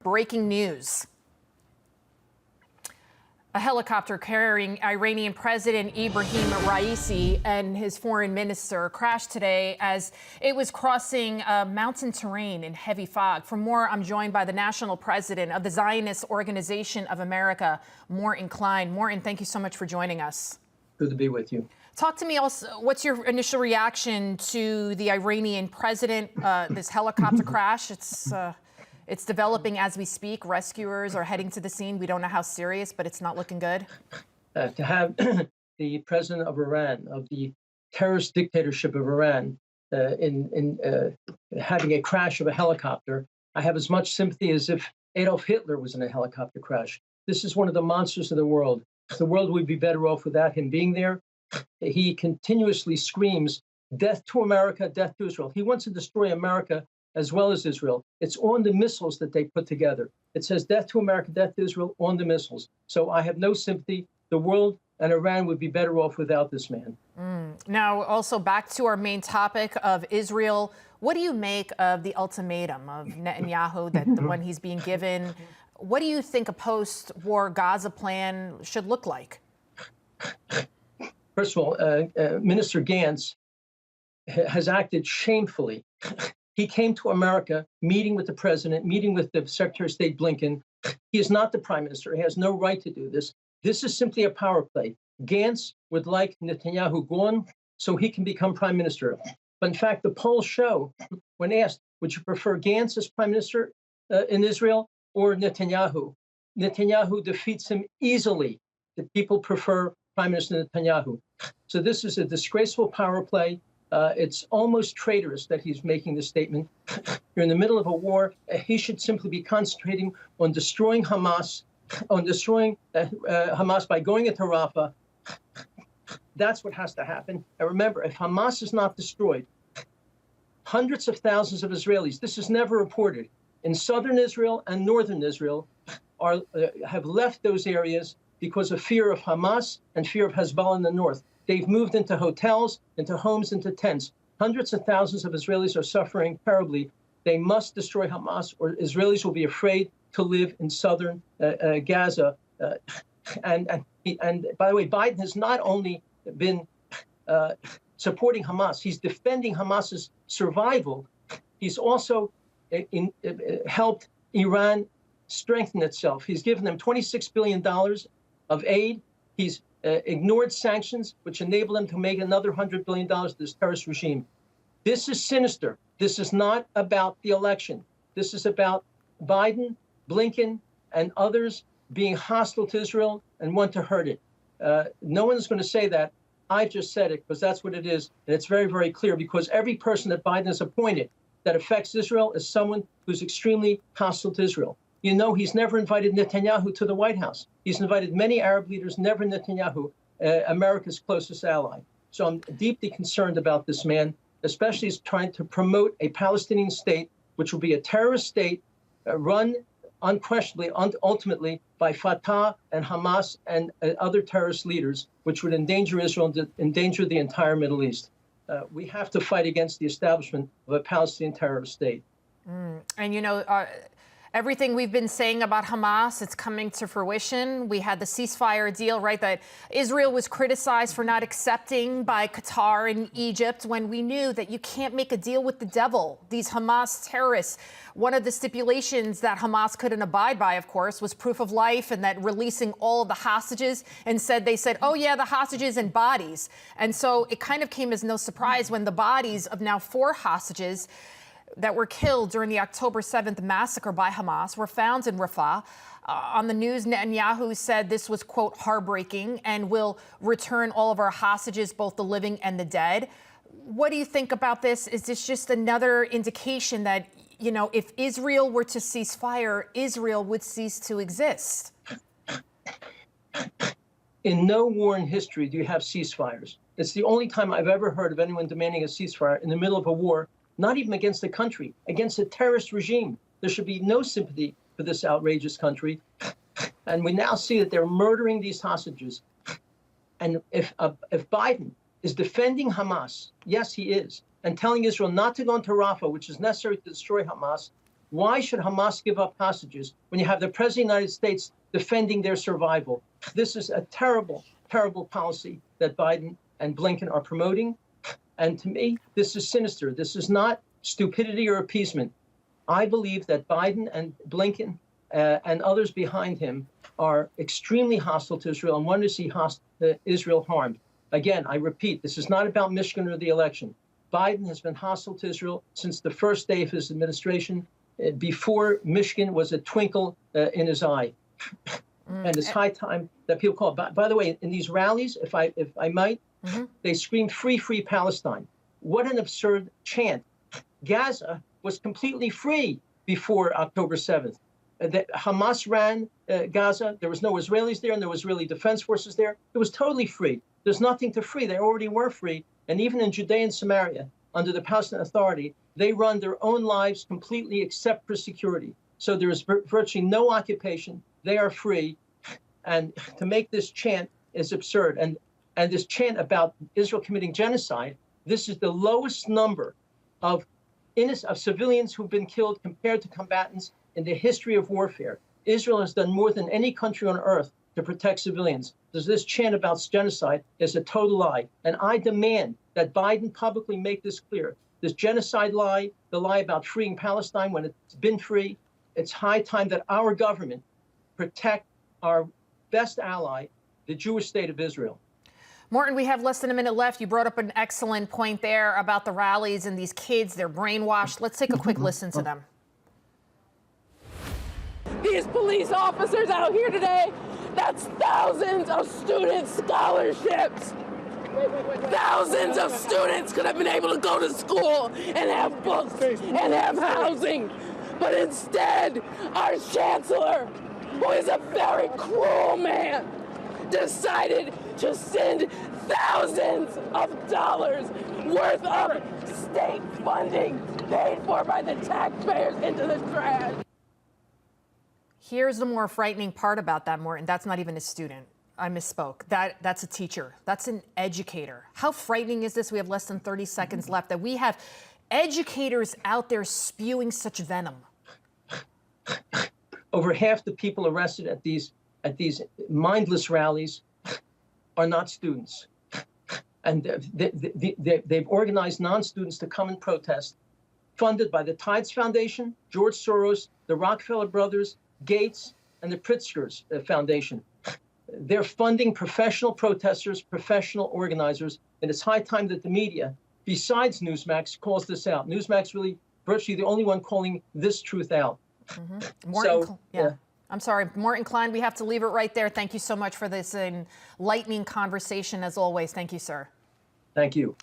Breaking news. A helicopter carrying Iranian President Ibrahim Raisi and his foreign minister crashed today as it was crossing mountain terrain in heavy fog. For more, I'm joined by the national president of the Zionist Organization of America, Mort and Klein. Mort, thank you so much for joining us. Good to be with you. Talk to me also, what's your initial reaction to the Iranian president, this helicopter crash? It's developing as we speak. Rescuers are heading to the scene. We don't know how serious, but it's not looking good. To have the president of Iran, of the terrorist dictatorship of Iran, having a crash of a helicopter, I have as much sympathy as if Adolf Hitler was in a helicopter crash. This is one of the monsters of the world. The world would be better off without him being there. He continuously screams, death to America, death to Israel. He wants to destroy America as well as Israel. It's on the missiles that they put together. It says death to America, death to Israel on the missiles. So I have no sympathy. The world and Iran would be better off without this man. Now, also back to our main topic of Israel. What do you make of the ultimatum of Netanyahu, that the one he's being given? What do you think a post-war Gaza plan should look like? First of all, Minister Gantz has acted shamefully. He came to America, meeting with the president, meeting with the Secretary of State Blinken. He is not the prime minister. He has no right to do this. This is simply a power play. Gantz would like Netanyahu gone so he can become prime minister. But in fact, the polls show, when asked, would you prefer Gantz as prime minister in Israel or Netanyahu? Netanyahu defeats him easily. The people prefer Prime Minister Netanyahu. So this is a disgraceful power play. It's almost traitorous that he's making this statement. You're in the middle of a war. He should simply be concentrating on destroying Hamas, Hamas by going into Rafah. That's what has to happen. And remember, if Hamas is not destroyed, hundreds of thousands of Israelis, this is never reported, in southern Israel and northern Israel have left those areas because of fear of Hamas and fear of Hezbollah in the north. They've moved into hotels, into homes, into tents. Hundreds of thousands of Israelis are suffering terribly. They must destroy Hamas, or Israelis will be afraid to live in southern Gaza. And by the way, Biden has not only been supporting Hamas, he's defending Hamas's survival. He's also helped Iran strengthen itself. He's given them $26 billion of aid. He's ignored sanctions, which enable them to make another $100 billion to this terrorist regime. This is sinister. This is not about the election. This is about Biden, Blinken, and others being hostile to Israel and want to hurt it. No one's going to say that. I just said it because that's what it is. And it's very, very clear because every person that Biden has appointed that affects Israel is someone who's extremely hostile to Israel. You know, he's never invited Netanyahu to the White House. He's invited many Arab leaders, never Netanyahu, America's closest ally. So I'm deeply concerned about this man, especially as trying to promote a Palestinian state, which will be a terrorist state run unquestionably, ultimately by Fatah and Hamas and other terrorist leaders, which would endanger Israel and endanger the entire Middle East. We have to fight against the establishment of a Palestinian terrorist state. And, you know, everything we've been saying about Hamas, it's coming to fruition. We had the ceasefire deal, right, that Israel was criticized for not accepting by Qatar and Egypt when we knew that you can't make a deal with the devil. These Hamas terrorists, one of the stipulations that Hamas couldn't abide by, of course, was proof of life and that releasing all of the hostages, and they said, oh, yeah, the hostages and bodies. And so it kind of came as no surprise when the bodies of now 4 hostages that were killed during the October 7th massacre by Hamas were found in Rafah. On the news, Netanyahu said this was, quote, heartbreaking and will return all of our hostages, both the living and the dead. What do you think about this? Is this just another indication that, you know, if Israel were to cease fire, Israel would cease to exist? In no war in history do you have ceasefires. It's the only time I've ever heard of anyone demanding a ceasefire in the middle of a war, not even against a country, against a terrorist regime. There should be no sympathy for this outrageous country. And we now see that they're murdering these hostages. And if Biden is defending Hamas, yes, he is, and telling Israel not to go into Rafah, which is necessary to destroy Hamas, Why should Hamas give up hostages when you have the President of the United States defending their survival? This is a terrible, terrible policy that Biden and Blinken are promoting. And to me, this is sinister. This is not stupidity or appeasement. I believe that Biden and Blinken and others behind him are extremely hostile to Israel and want to see Israel harmed. Again, I repeat, this is not about Michigan or the election. Biden has been hostile to Israel since the first day of his administration, before Michigan was a twinkle in his eye. And it's high time that people call. By the way, in these rallies, if I might, they scream "Free, free Palestine." What an absurd chant. Gaza was completely free before October 7th. Hamas ran Gaza. There was no Israelis there, and there was Israeli defense forces there. It was totally free. There's nothing to free. They already were free. And even in Judea and Samaria, under the Palestinian Authority, they run their own lives completely except for security. So there is virtually no occupation. They are free. And to make this chant is absurd. And this chant about Israel committing genocide, this is the lowest number of civilians who've been killed compared to combatants in the history of warfare. Israel has done more than any country on earth to protect civilians. This chant about genocide is a total lie. And I demand that Biden publicly make this clear. This genocide lie, the lie about freeing Palestine when it's been free, it's high time that our government protect our best ally, the Jewish state of Israel. Morton, we have less than a minute left. You brought up an excellent point there about the rallies and these kids, they're brainwashed. Let's take a quick listen to them. These police officers out here today, that's thousands of student scholarships. Thousands of students could have been able to go to school and have books and have housing. But instead, our chancellor, who is a very cruel man, decided to send thousands of dollars worth of state funding paid for by the taxpayers into the trash. Here's the more frightening part about that, Morton. That's not even a student. I misspoke. That's a teacher. That's an educator. How frightening is this? We have less than 30 seconds left. That we have educators out there spewing such venom. Over half the people arrested at these mindless rallies are not students. And they've organized non-students to come and protest, funded by the Tides Foundation, George Soros, the Rockefeller Brothers, Gates, and the Pritzker's Foundation. They're funding professional protesters, professional organizers, and it's high time that the media, besides Newsmax, calls this out. Newsmax really virtually the only one calling this truth out. I'm sorry, Mort and Klein, we have to leave it right there. Thank you so much for this enlightening conversation, as always. Thank you, sir. Thank you.